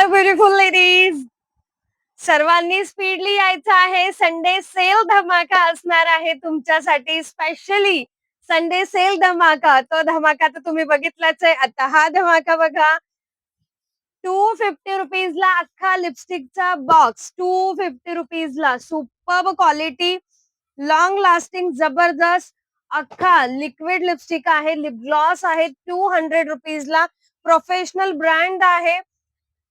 Hello beautiful ladies, सर्वांनी speedly यायचं आहे. संडे सेल धमाका असणार आहे तुमच्यासाठी स्पेशली. संडे सेल धमाका, तो धमाका तर तुम्ही बघितलाच आहे. आता हा धमाका बघा, 250 ला अख्खा लिपस्टिकचा बॉक्स, 250 ला. सुपर्ब क्वालिटी, लॉंग लास्टिंग, जबरदस्त अख्खा लिक्विड लिपस्टिक आहे. लिप ग्लॉस आहे 200 ला. प्रोफेशनल ब्रँड आहे.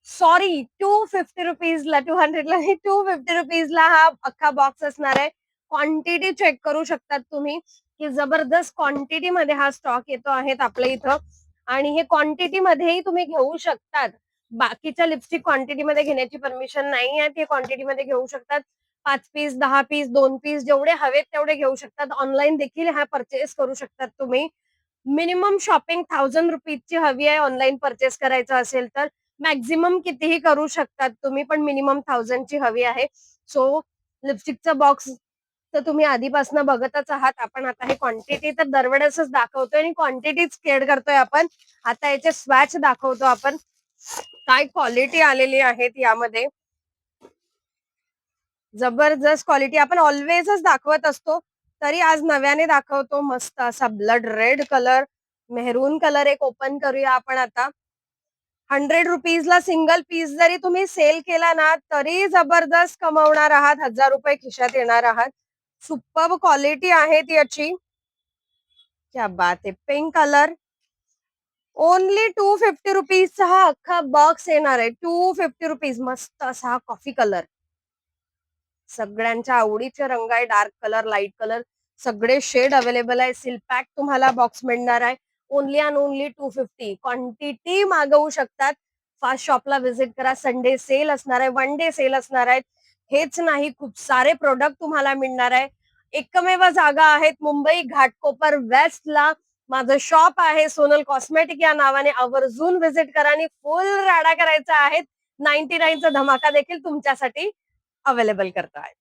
सॉरी, 250 ला, 200 ला नाही, 250 ला हा अख्खा बॉक्स असणार आहे. क्वांटिटी चेक करू शकतात तुम्ही की जबरदस्त क्वांटिटी मध्ये हा स्टॉक येतो आहे आपल्या इथं. आणि हे क्वांटिटी मध्येही तुम्ही घेऊ शकतात. बाकीच्या लिपस्टिक क्वांटिटी मध्ये घेण्याची परमिशन नाही आहे. ते क्वांटिटी मध्ये घेऊ शकतात. 5 पीस, 10 पीस, 2 पीस जेवढे हवेत तेवढे घेऊ शकतात. ऑनलाईन देखील हा परचेस करू शकतात तुम्ही. मिनिमम शॉपिंग 1000 रुपीजची हवी आहे ऑनलाईन परचेस करायचं असेल तर. मॅक्झिमम कितीही करू शकतात तुम्ही, पण मिनिमम 1000ची हवी आहे. सो लिपस्टिकचा बॉक्स तर तुम्ही आधीपासून बघतच आहात. आपण आता हे क्वांटिटी तर दरवेळेसच दाखवतोय आणि क्वांटिटीच स्केड करतोय आपण. आता याचे स्वॅच दाखवतो आपण. काय क्वालिटी आलेली आहेत यामध्ये, जबरदस्त क्वालिटी. आपण ऑलवेजच दाखवत असतो, तरी आज नव्याने दाखवतो. मस्त असा blood red colour, maroon colour एक ओपन करूया आपण आता. 100 रुपीजला सिंगल पीस जरी तुम्ही सेल केला ना, तरी जबरदस्त कमवणार आहात. 1000 रुपये खिशात येणार आहात. सुपर्ब क्वालिटी आहे याची. क्या बात आहे. पिंक कलर, ओनली 250 रुपीजचा हा अख्खा बॉक्स येणार आहे. 250 रुपीज. मस्त असा कॉफी कलर, सगळ्यांच्या आवडीचे रंग आहे. डार्क कलर, लाईट कलर, सगळे शेड अवेलेबल आहे. सिल पॅक तुम्हाला बॉक्स मिळणार आहे. Only and only 250. क्वांटिटी मागवू शकतात. फास्ट शॉपला व्हिजिट करा. संडे सेल असणार आहे, वन डे सेल असणार आहेत. हेच नाही, खूप सारे प्रोडक्ट तुम्हाला मिळणार आहे. एकमेव जागा आहेत मुंबई घाटकोपर वेस्टला. माझं शॉप आहे सोनल कॉस्मेटिक या नावाने. आवर्जून व्हिजिट करा आणि फुल राडा करायचा आहे. 99चा धमाका देखील तुमच्यासाठी अवेलेबल करतो आहे.